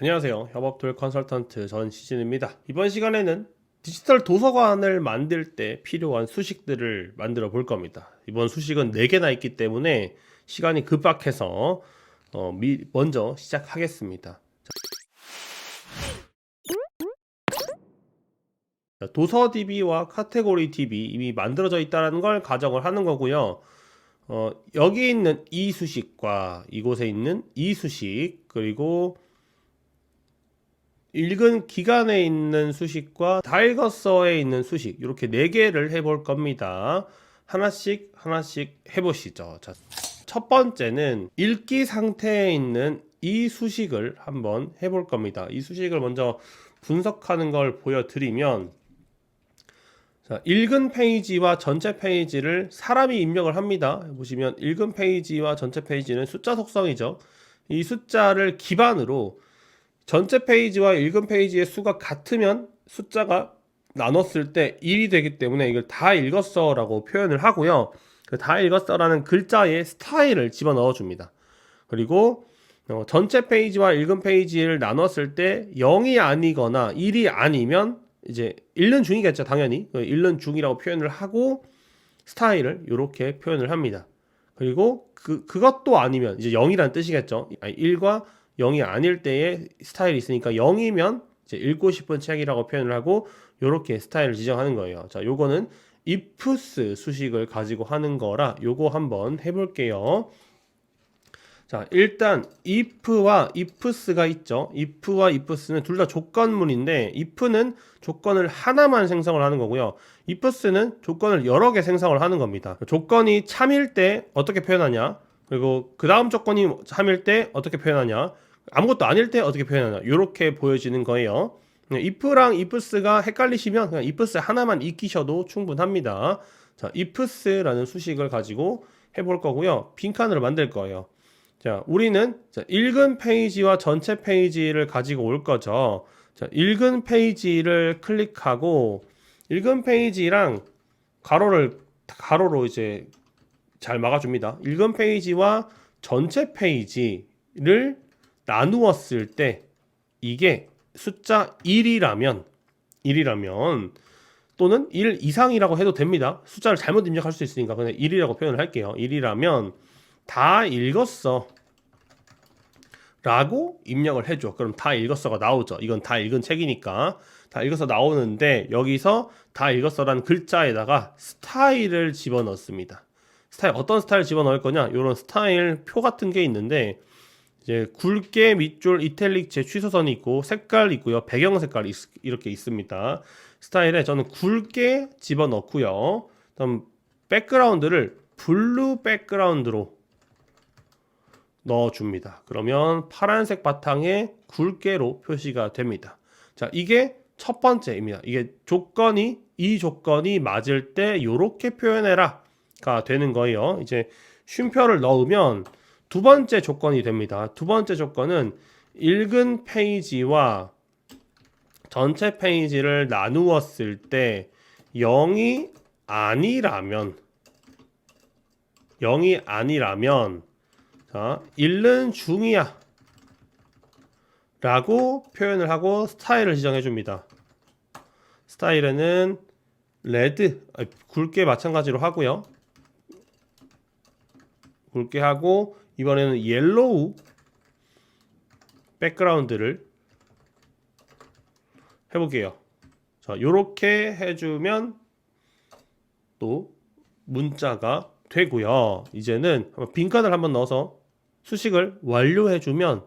안녕하세요. 협업툴 컨설턴트 전시진입니다. 이번 시간에는 디지털 도서관을 만들 때 필요한 수식들을 만들어 볼 겁니다. 이번 수식은 4개나 있기 때문에 시간이 급박해서 먼저 시작하겠습니다. 도서 DB와 카테고리 DB 이미 만들어져 있다는 걸 가정을 하는 거고요. 여기 있는 이 수식과 이곳에 있는 이 수식, 그리고 읽은 기간에 있는 수식과 다 읽었어에 있는 수식, 이렇게 4개를 해볼 겁니다. 하나씩 해보시죠. 자, 첫 번째는 읽기 상태에 있는 이 수식을 한번 해볼 겁니다. 이 수식을 먼저 분석하는 걸 보여드리면, 자, 읽은 페이지와 전체 페이지를 사람이 입력을 합니다. 보시면 읽은 페이지와 전체 페이지는 숫자 속성이죠. 이 숫자를 기반으로 전체 페이지와 읽은 페이지의 수가 같으면 숫자가 나눴을 때 1이 되기 때문에 이걸 다 읽었어 라고 표현을 하고요. 그 다 읽었어 라는 글자에 스타일을 집어넣어 줍니다. 그리고 전체 페이지와 읽은 페이지를 나눴을 때 0이 아니거나 1이 아니면 이제 읽는 중이겠죠, 당연히. 읽는 중이라고 표현을 하고 스타일을 이렇게 표현을 합니다. 그리고 그것도 아니면 이제 0이라는 뜻이겠죠. 1과 0이 아닐 때의 스타일이 있으니까 0이면 이제 읽고 싶은 책이라고 표현을 하고 이렇게 스타일을 지정하는 거예요. 자, 요거는 ifs 수식을 가지고 하는 거라 요거 한번 해볼게요. 자, 일단 if와 ifs가 있죠. if와 ifs는 둘 다 조건문인데 if는 조건을 하나만 생성을 하는 거고요. ifs는 조건을 여러 개 생성을 하는 겁니다. 조건이 참일 때 어떻게 표현하냐, 그리고 그 다음 조건이 참일 때 어떻게 표현하냐, 아무것도 아닐 때 어떻게 표현하냐, 이렇게 보여지는 거예요. if랑 ifs가 헷갈리시면 그냥 ifs 하나만 익히셔도 충분합니다. 자, ifs라는 수식을 가지고 해볼 거고요. 빈칸으로 만들 거예요. 자, 우리는 읽은 페이지와 전체 페이지를 가지고 올 거죠. 자, 읽은 페이지를 클릭하고 읽은 페이지랑 가로로 이제 잘 막아줍니다. 읽은 페이지와 전체 페이지를 나누었을 때 이게 숫자 1이라면 또는 1 이상이라고 해도 됩니다. 숫자를 잘못 입력할 수 있으니까 그냥 1이라고 표현을 할게요. 1이라면 다 읽었어 라고 입력을 해줘. 그럼 다 읽었어가 나오죠. 이건 다 읽은 책이니까 다 읽어서 나오는데, 여기서 다 읽었어라는 글자에다가 스타일을 집어넣습니다. 스타일, 어떤 스타일 집어넣을 거냐, 이런 스타일 표 같은 게 있는데, 이제 굵게 밑줄 이탈릭 제 취소선이 있고 색깔 있고요, 배경 색깔이 이렇게 있습니다. 스타일에 저는 굵게 집어넣고요, 다음 백그라운드를 블루 백그라운드로 넣어줍니다. 그러면 파란색 바탕에 굵게로 표시가 됩니다. 자, 이게 첫 번째입니다. 이게 이 조건이 맞을 때 이렇게 표현해라가 되는 거예요. 이제 쉼표를 넣으면 두 번째 조건이 됩니다. 두 번째 조건은 읽은 페이지와 전체 페이지를 나누었을 때 0이 아니라면 자, 읽는 중이야 라고 표현을 하고 스타일을 지정해 줍니다. 스타일에는 레드, 굵게 마찬가지로 하고요. 굵게 하고, 이번에는 옐로우 백그라운드를 해볼게요. 자, 요렇게 해주면 또 문자가 되고요. 이제는 빈칸을 한번 넣어서 수식을 완료해주면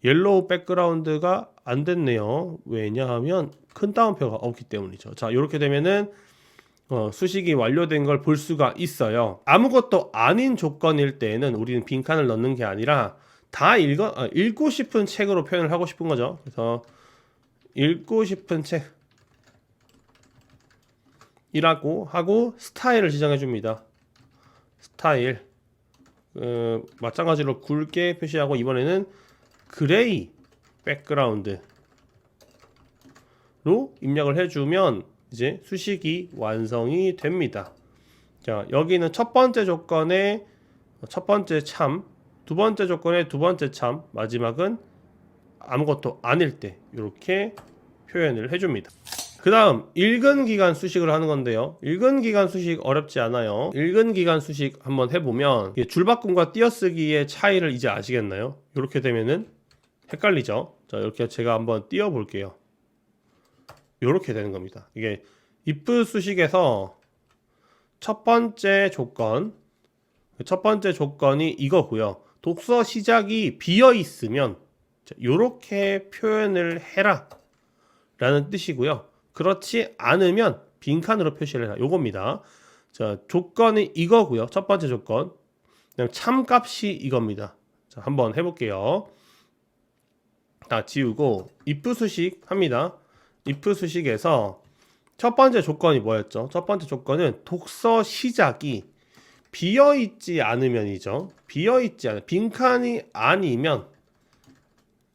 옐로우 백그라운드가 안 됐네요. 왜냐하면 큰 따옴표가 없기 때문이죠. 자, 이렇게 되면은 수식이 완료된 걸 볼 수가 있어요. 아무것도 아닌 조건일 때에는 우리는 빈칸을 넣는 게 아니라 다 읽고 싶은 책으로 표현을 하고 싶은 거죠. 그래서 읽고 싶은 책이라고 하고 스타일을 지정해 줍니다. 스타일 마찬가지로 굵게 표시하고, 이번에는 그레이 백그라운드로 입력을 해주면 이제 수식이 완성이 됩니다. 자, 여기는 첫 번째 조건에 첫 번째 참, 두 번째 조건의 두 번째 참, 마지막은 아무것도 아닐 때 이렇게 표현을 해줍니다. 그 다음 읽은 기간 수식을 하는 건데요. 읽은 기간 수식 어렵지 않아요. 읽은 기간 수식 한번 해보면 줄바꿈과 띄어쓰기의 차이를 이제 아시겠나요? 이렇게 되면은 헷갈리죠. 자, 이렇게 제가 한번 띄워 볼게요. 이렇게 되는 겁니다. 이게 if 수식에서 첫 번째 조건이 이거고요. 독서 시작이 비어 있으면 이렇게 표현을 해라 라는 뜻이고요. 그렇지 않으면 빈칸으로 표시를 해라, 요겁니다. 자, 조건이 이거고요. 첫 번째 조건, 그냥 참값이 이겁니다. 자, 한번 해볼게요. 다 지우고 if 수식 합니다. if 수식에서 첫 번째 조건이 뭐였죠? 첫 번째 조건은 독서 시작이 비어있지 않으면이죠. 비어있지 않으면, 빈칸이 아니면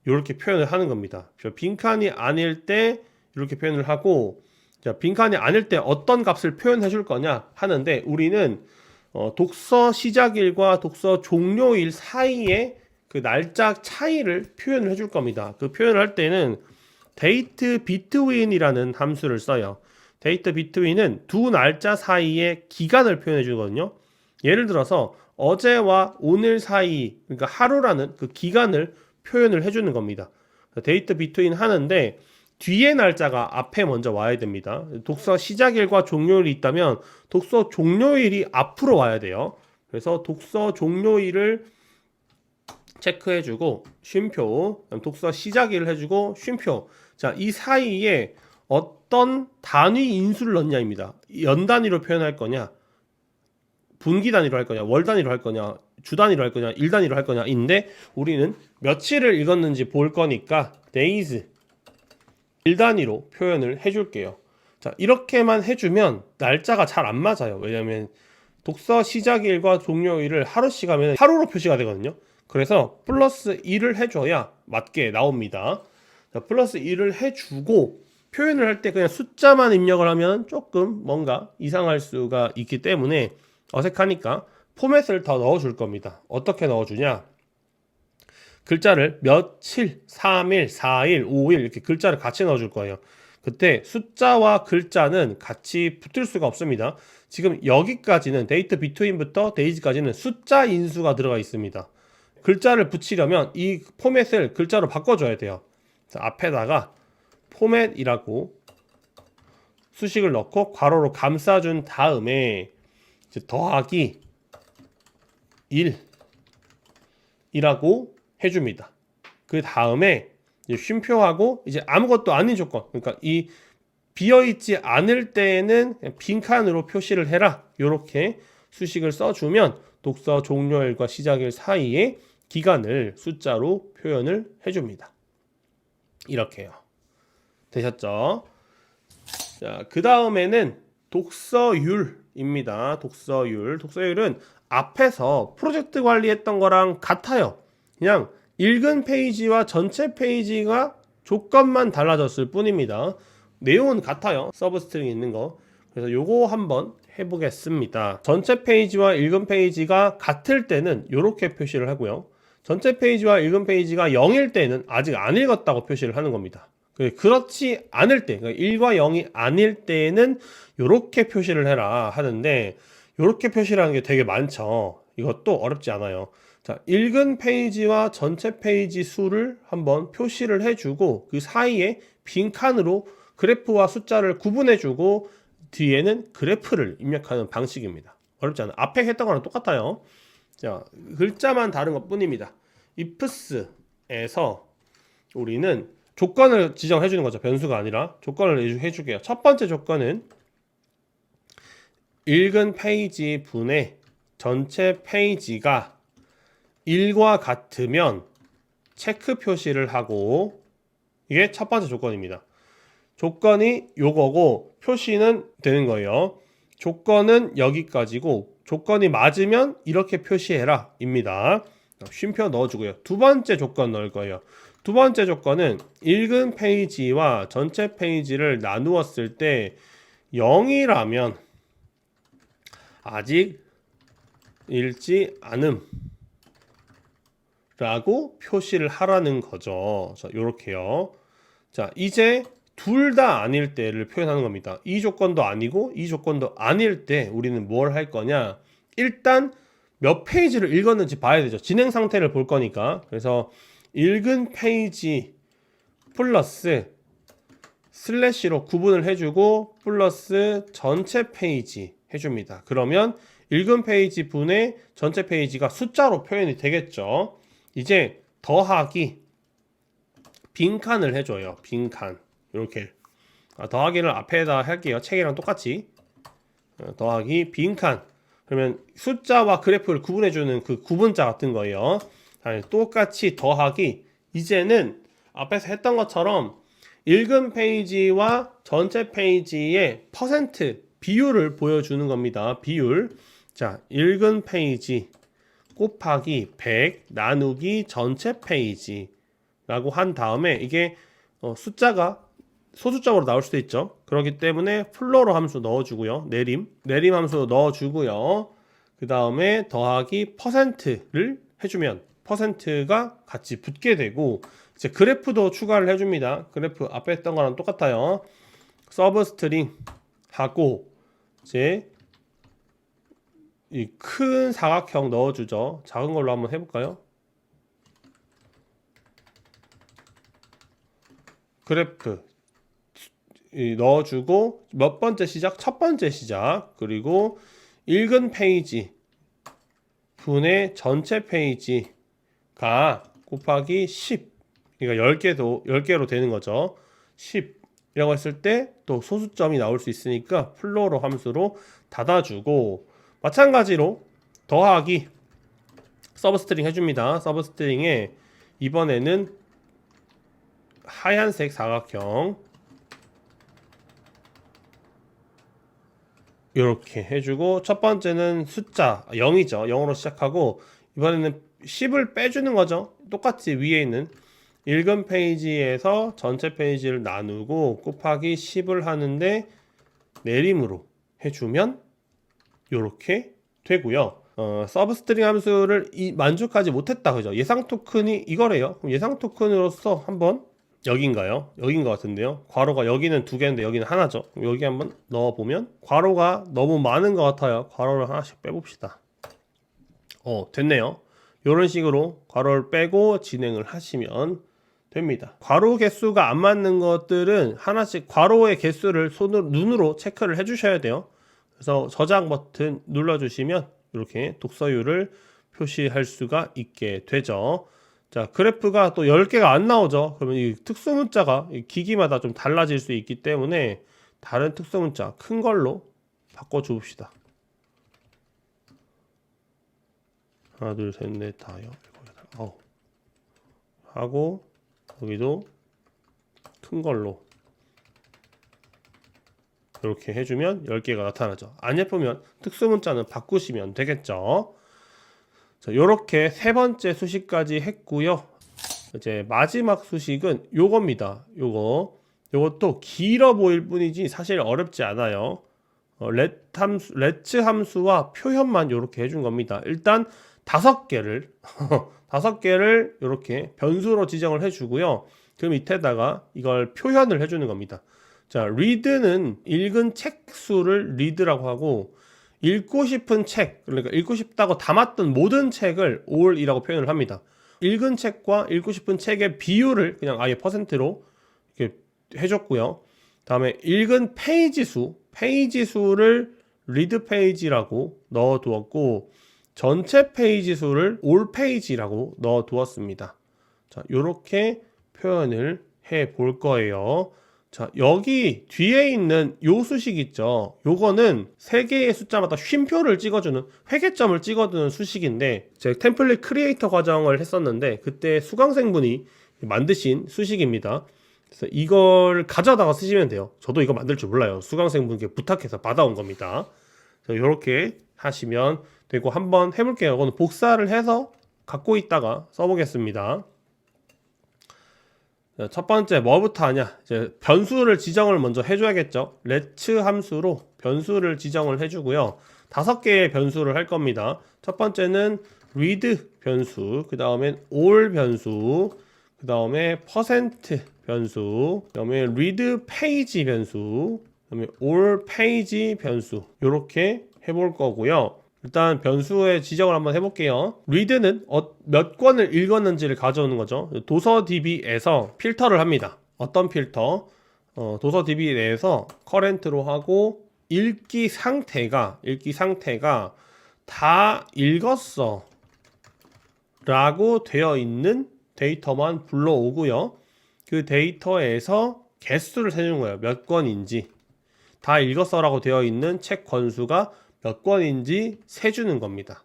이렇게 표현을 하는 겁니다. 빈칸이 아닐 때 이렇게 표현을 하고, 자, 빈칸이 아닐 때 어떤 값을 표현해 줄 거냐 하는데, 우리는 독서 시작일과 독서 종료일 사이에 그 날짜 차이를 표현을 해줄 겁니다. 그 표현을 할 때는 date between이라는 함수를 써요. date between은 두 날짜 사이의 기간을 표현해 주거든요. 예를 들어서 어제와 오늘 사이, 그러니까 하루라는 그 기간을 표현을 해주는 겁니다. date between 하는데 뒤에 날짜가 앞에 먼저 와야 됩니다. 독서 시작일과 종료일이 있다면 독서 종료일이 앞으로 와야 돼요. 그래서 독서 종료일을 체크해주고 쉼표, 독서 시작일을 해주고 쉼표. 자, 이 사이에 어떤 단위 인수를 넣냐입니다. 연 단위로 표현할 거냐, 분기 단위로 할 거냐, 월 단위로 할 거냐, 주 단위로 할 거냐, 일 단위로 할 거냐인데, 우리는 며칠을 읽었는지 볼 거니까 days, 일 단위로 표현을 해줄게요. 자, 이렇게만 해주면 날짜가 잘 안 맞아요. 왜냐면 독서 시작일과 종료일을 하루씩 하면 하루로 표시가 되거든요. 그래서 플러스 1을 해줘야 맞게 나옵니다. 자, 플러스 1을 해주고 표현을 할 때 그냥 숫자만 입력을 하면 조금 뭔가 이상할 수가 있기 때문에 어색하니까 포맷을 더 넣어줄 겁니다. 어떻게 넣어주냐? 글자를 며칠, 3일, 4일, 5일 이렇게 글자를 같이 넣어줄 거예요. 그때 숫자와 글자는 같이 붙을 수가 없습니다. 지금 여기까지는 date between부터 days까지는 숫자 인수가 들어가 있습니다. 글자를 붙이려면 이 포맷을 글자로 바꿔줘야 돼요. 앞에다가 포맷이라고 수식을 넣고 괄호로 감싸준 다음에 이제 더하기 1이라고 해줍니다. 그 다음에 이제 쉼표하고 이제 아무것도 아닌 조건, 그러니까 이 비어있지 않을 때에는 빈칸으로 표시를 해라, 이렇게 수식을 써주면 독서 종료일과 시작일 사이에 기간을 숫자로 표현을 해줍니다. 이렇게요. 되셨죠? 자, 그 다음에는 독서율입니다. 독서율은 앞에서 프로젝트 관리했던 거랑 같아요. 그냥 읽은 페이지와 전체 페이지가 조건만 달라졌을 뿐입니다. 내용은 같아요. 서브스트링이 있는 거. 그래서 요거 한번 해보겠습니다. 전체 페이지와 읽은 페이지가 같을 때는 이렇게 표시를 하고요. 전체 페이지와 읽은 페이지가 0일 때는 아직 안 읽었다고 표시를 하는 겁니다. 그렇지 않을 때, 그러니까 1과 0이 아닐 때는 이렇게 표시를 해라 하는데, 이렇게 표시를 하는 게 되게 많죠. 이것도 어렵지 않아요. 자, 읽은 페이지와 전체 페이지 수를 한번 표시를 해주고 그 사이에 빈칸으로 그래프와 숫자를 구분해주고 뒤에는 그래프를 입력하는 방식입니다. 어렵지 않아요. 앞에 했던 거랑 똑같아요. 자, 글자만 다른 것 뿐입니다. ifs에서 우리는 조건을 지정해 주는 거죠. 변수가 아니라 조건을 해줄게요. 첫 번째 조건은 읽은 페이지 분의 전체 페이지가 1과 같으면 체크 표시를 하고, 이게 첫 번째 조건입니다. 조건이 요거고 표시는 되는 거예요. 조건은 여기까지고 조건이 맞으면 이렇게 표시해라 입니다. 쉼표 넣어주고요. 두 번째 조건 넣을 거예요. 두 번째 조건은 읽은 페이지와 전체 페이지를 나누었을 때 0이라면 아직 읽지 않음 라고 표시를 하라는 거죠. 자, 요렇게요. 자, 이제 둘 다 아닐 때를 표현하는 겁니다. 이 조건도 아니고 이 조건도 아닐 때 우리는 뭘 할 거냐? 일단 몇 페이지를 읽었는지 봐야 되죠. 진행 상태를 볼 거니까. 그래서 읽은 페이지 플러스 슬래시로 구분을 해주고 플러스 전체 페이지 해줍니다. 그러면 읽은 페이지 분의 전체 페이지가 숫자로 표현이 되겠죠. 이제 더하기 빈칸을 해줘요. 빈칸 이렇게 더하기를 앞에다 할게요. 책이랑 똑같이 더하기 빈칸. 그러면 숫자와 그래프를 구분해주는 그 구분자 같은 거예요. 똑같이 더하기. 이제는 앞에서 했던 것처럼 읽은 페이지와 전체 페이지의 퍼센트 비율을 보여주는 겁니다. 비율. 자, 읽은 페이지 곱하기 100 나누기 전체 페이지라고 한 다음에 이게 숫자가 소수점으로 나올 수도 있죠. 그렇기 때문에 플로로 함수 넣어주고요. 내림 함수 넣어주고요. 그 다음에 더하기 퍼센트를 해주면 퍼센트가 같이 붙게 되고 이제 그래프도 추가를 해줍니다. 그래프 앞에 했던 거랑 똑같아요. 서브 스트링 하고 이제 이 큰 사각형 넣어주죠. 작은 걸로 한번 해볼까요? 그래프 넣어주고 몇 번째 시작? 첫 번째 시작. 그리고 읽은 페이지 분의 전체 페이지가 곱하기 10. 그러니까 10개로 되는 거죠. 10이라고 했을 때 또 소수점이 나올 수 있으니까 플로로 함수로 닫아주고 마찬가지로 더하기 서브스트링 해줍니다. 서브스트링에 이번에는 하얀색 사각형 이렇게 해주고 첫 번째는 숫자 0이죠. 0으로 시작하고 이번에는 10을 빼주는 거죠. 똑같이 위에 있는 읽은 페이지에서 전체 페이지를 나누고 곱하기 10을 하는데 내림으로 해주면 이렇게 되고요. 서브스트링 함수를 만족하지 못했다 그죠? 예상 토큰이 이거래요. 그럼 예상 토큰으로서 한번 여긴가요? 여긴 것 같은데요. 괄호가 여기는 두 개인데 여기는 하나죠. 여기 한번 넣어보면 괄호가 너무 많은 것 같아요. 괄호를 하나씩 빼봅시다. 됐네요. 이런 식으로 괄호를 빼고 진행을 하시면 됩니다. 괄호 개수가 안 맞는 것들은 하나씩 괄호의 개수를 눈으로 체크를 해주셔야 돼요. 그래서 저장 버튼 눌러주시면 이렇게 독서율을 표시할 수가 있게 되죠. 자, 그래프가 또 10개가 안 나오죠. 그러면 이 특수 문자가 기기마다 좀 달라질 수 있기 때문에 다른 특수 문자 큰 걸로 바꿔 줍시다. 하나, 둘, 셋, 넷, 다, 여, 일곱, 여덟, 아홉 하고 여기도 큰 걸로 이렇게 해주면 10개가 나타나죠. 안 예쁘면 특수 문자는 바꾸시면 되겠죠. 자, 요렇게 세 번째 수식까지 했고요. 이제 마지막 수식은 요겁니다. 요것도 길어 보일 뿐이지 사실 어렵지 않아요. 렛츠 함수와 표현만 이렇게 해준 겁니다. 일단 5개를 5개를 이렇게 변수로 지정을 해주고요. 그 밑에다가 이걸 표현을 해주는 겁니다. 자, read는 읽은 책 수를 read라고 하고 읽고 싶은 책, 그러니까 읽고 싶다고 담았던 모든 책을 all이라고 표현을 합니다. 읽은 책과 읽고 싶은 책의 비율을 그냥 아예 퍼센트로 이렇게 해줬고요. 다음에 읽은 페이지 수를 read 페이지라고 넣어두었고 전체 페이지 수를 all 페이지라고 넣어두었습니다. 자, 요렇게 표현을 해 볼 거예요. 자, 여기 뒤에 있는 요 수식 있죠. 요거는 세 개의 숫자마다 쉼표를 찍어주는 회계점을 찍어두는 수식인데 제가 템플릿 크리에이터 과정을 했었는데 그때 수강생분이 만드신 수식입니다. 그래서 이걸 가져다가 쓰시면 돼요. 저도 이거 만들 줄 몰라요. 수강생분께 부탁해서 받아온 겁니다. 이렇게 하시면 되고 한번 해볼게요. 이거는 복사를 해서 갖고 있다가 써보겠습니다. 첫 번째 뭐부터 하냐? 이제 변수를 지정을 먼저 해줘야겠죠. let's 함수로 변수를 지정을 해주고요. 5개의 변수를 할 겁니다. 첫 번째는 read 변수, 그 다음에 all 변수, 그 다음에 percent 변수, 그 다음에 read page 변수, 그 다음에 all page 변수, 이렇게 해볼 거고요. 일단 변수의 지정을 한번 해볼게요. read는 몇 권을 읽었는지를 가져오는 거죠. 도서DB에서 필터를 합니다. 어떤 필터? 도서DB 내에서 current로 하고 읽기 상태가 다 읽었어 라고 되어 있는 데이터만 불러오고요. 그 데이터에서 개수를 세주는 거예요. 몇 권인지. 다 읽었어 라고 되어 있는 책 권수가 몇 권인지 세주는 겁니다.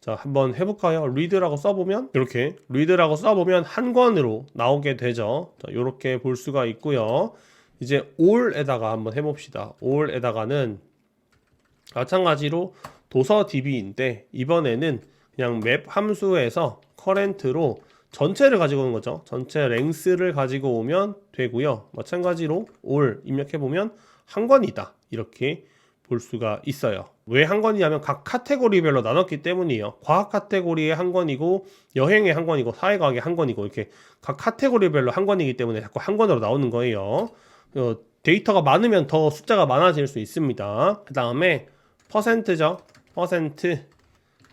자, 한번 해볼까요? read라고 써보면 이렇게 read라고 써보면 한 권으로 나오게 되죠. 자, 이렇게 볼 수가 있고요. 이제 all에다가 한번 해봅시다. all에다가는 마찬가지로 도서DB인데 이번에는 그냥 맵 함수에서 current로 전체를 가지고 오는 거죠. 전체 length를 가지고 오면 되고요. 마찬가지로 all 입력해보면 한 권이다. 이렇게 볼 수가 있어요. 왜 한 권이냐면 각 카테고리별로 나눴기 때문이에요. 과학 카테고리의 한 권이고 여행의 한 권이고 사회과학의 한 권이고 이렇게 각 카테고리별로 한 권이기 때문에 자꾸 한 권으로 나오는 거예요. 데이터가 많으면 더 숫자가 많아질 수 있습니다. 그 다음에 퍼센트죠. 퍼센트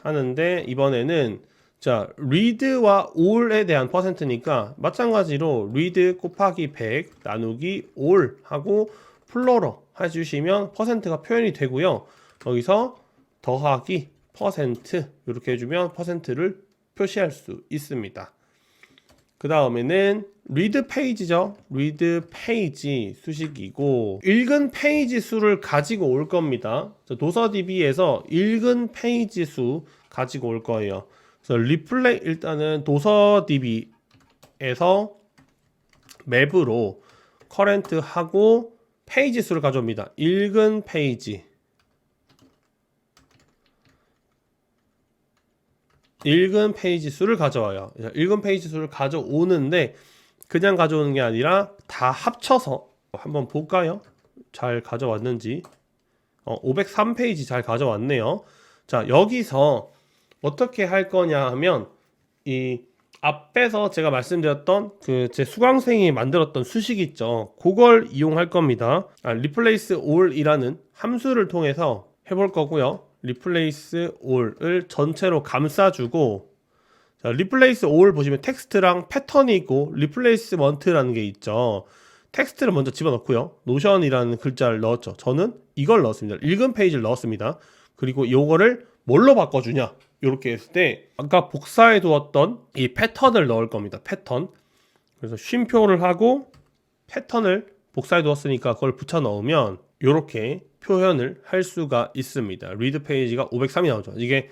하는데 이번에는 자 read와 all에 대한 퍼센트니까 마찬가지로 read 곱하기 100 나누기 all 하고 플러로 해주시면 퍼센트가 표현이 되고요. 여기서 더하기 퍼센트 이렇게 해주면 퍼센트를 표시할 수 있습니다. 그 다음에는 read page죠. read page 수식이고 읽은 페이지 수를 가지고 올 겁니다. 도서DB에서 읽은 페이지 수 가지고 올 거예요. 그래서 리플레이 일단은 도서DB에서 맵으로 current 하고 페이지 수를 가져옵니다. 읽은 페이지 수를 가져와요. 읽은 페이지 수를 가져오는데 그냥 가져오는 게 아니라 다 합쳐서 한번 볼까요? 잘 가져왔는지 503페이지 잘 가져왔네요. 자, 여기서 어떻게 할 거냐 하면 이 앞에서 제가 말씀드렸던 그 제 수강생이 만들었던 수식 있죠. 그걸 이용할 겁니다. replace all이라는 함수를 통해서 해볼 거고요. replace all을 전체로 감싸주고 자, replace all 보시면 텍스트랑 패턴이 있고 replacement라는 게 있죠. 텍스트를 먼저 집어넣고요. 노션이라는 글자를 넣었죠. 저는 이걸 넣었습니다. 읽은 페이지를 넣었습니다. 그리고 이거를 뭘로 바꿔주냐 이렇게 했을 때 아까 복사해 두었던 이 패턴을 넣을 겁니다. 패턴. 그래서 쉼표를 하고 패턴을 복사해 두었으니까 그걸 붙여 넣으면 이렇게 표현을 할 수가 있습니다. 리드 페이지가 503이 나오죠. 이게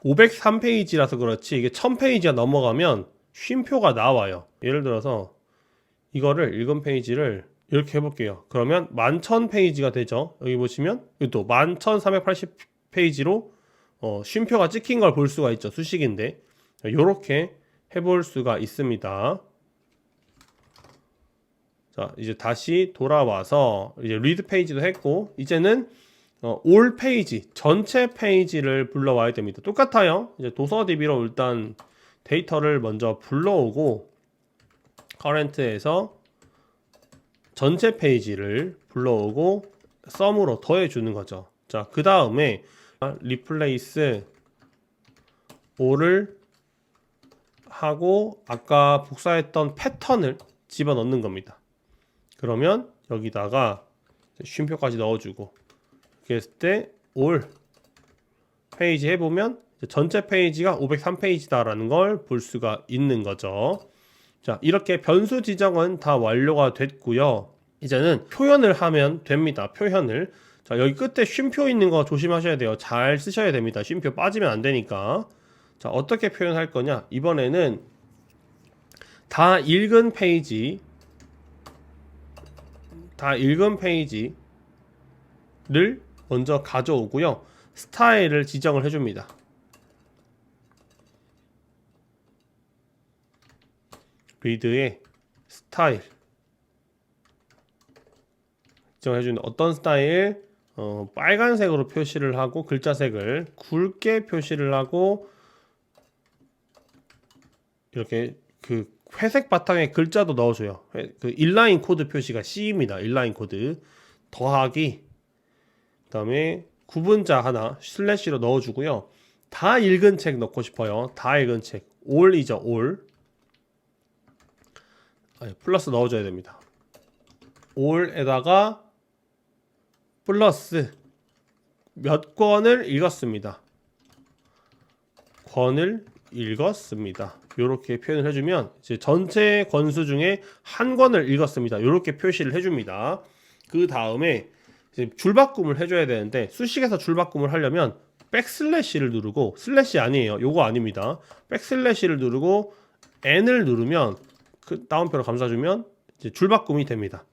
503페이지라서 그렇지 이게 1000페이지가 넘어가면 쉼표가 나와요. 예를 들어서 이거를 읽은 페이지를 이렇게 해볼게요. 그러면 11,000페이지가 되죠. 여기 보시면 또 11,380페이지로 쉼표가 찍힌 걸 볼 수가 있죠. 수식인데 이렇게 해볼 수가 있습니다. 자, 이제 다시 돌아와서 이제 리드 페이지도 했고 이제는 all 페이지 전체 페이지를 불러와야 됩니다. 똑같아요. 이제 도서DB로 일단 데이터를 먼저 불러오고 current에서 전체 페이지를 불러오고 sum으로 더해주는 거죠. 자, 그 다음에 replace all을 하고 아까 복사했던 패턴을 집어넣는 겁니다. 그러면 여기다가 쉼표까지 넣어주고 이렇게 했을 때 all 페이지 해보면 전체 페이지가 503페이지다 라는 걸 볼 수가 있는 거죠. 자, 이렇게 변수 지정은 다 완료가 됐고요. 이제는 표현을 하면 됩니다. 표현을. 자, 여기 끝에 쉼표 있는 거 조심하셔야 돼요. 잘 쓰셔야 됩니다. 쉼표 빠지면 안 되니까. 자, 어떻게 표현할 거냐? 이번에는 다 읽은 페이지를 먼저 가져오고요. 스타일을 지정을 해줍니다. 리드의 스타일 지정해주는 어떤 스타일? 빨간색으로 표시를 하고 글자색을 굵게 표시를 하고 이렇게 그 회색 바탕에 글자도 넣어줘요. 그 인라인 코드 표시가 C입니다. 인라인 코드 더하기 그다음에 구분자 하나 슬래시로 넣어주고요. 다 읽은 책 넣고 싶어요. 다 읽은 책 올이죠. 올 플러스 넣어줘야 됩니다. 올에다가 플러스 몇 권을 읽었습니다. 권을 읽었습니다. 이렇게 표현을 해주면 이제 전체 권수 중에 한 권을 읽었습니다. 이렇게 표시를 해줍니다. 그 다음에 이제 줄바꿈을 해줘야 되는데 수식에서 줄바꿈을 하려면 백슬래시를 누르고 슬래시 아니에요. 요거 아닙니다. 백슬래시를 누르고 N을 누르면 그 다운표로 감싸주면 이제 줄바꿈이 됩니다.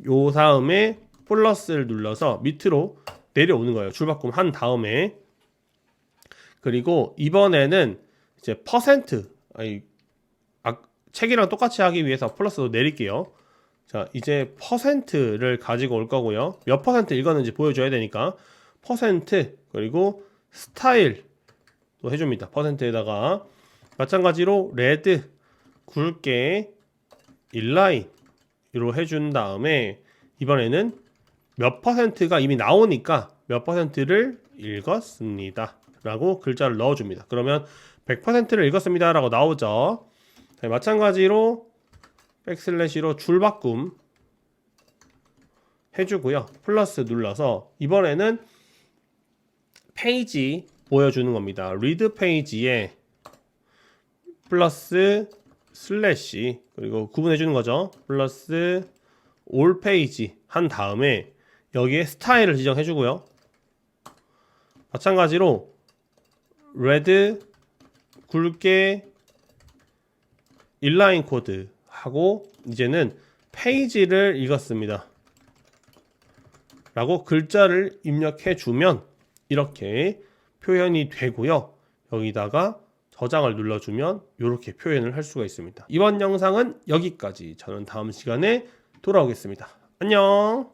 요 다음에 플러스를 눌러서 밑으로 내려오는 거예요. 줄바꿈 한 다음에 그리고 이번에는 이제 퍼센트 책이랑 똑같이 하기 위해서 플러스도 내릴게요. 자, 이제 퍼센트를 가지고 올 거고요. 몇 퍼센트 읽었는지 보여줘야 되니까 퍼센트 그리고 스타일도 해줍니다. 퍼센트에다가 마찬가지로 레드 굵게 인라인으로 해준 다음에 이번에는 몇 퍼센트가 이미 나오니까 몇 퍼센트를 읽었습니다 라고 글자를 넣어줍니다. 그러면 100%를 읽었습니다 라고 나오죠. 자, 마찬가지로 백슬래시로 줄바꿈 해주고요. 플러스 눌러서 이번에는 페이지 보여주는 겁니다. 리드 페이지에 플러스 슬래시 그리고 구분해 주는 거죠. 플러스 올 페이지 한 다음에 여기에 스타일을 지정해 주고요. 마찬가지로 레드 굵게 인라인 코드 하고 이제는 페이지를 읽었습니다 라고 글자를 입력해 주면 이렇게 표현이 되고요. 여기다가 저장을 눌러주면 이렇게 표현을 할 수가 있습니다. 이번 영상은 여기까지. 저는 다음 시간에 돌아오겠습니다. 안녕.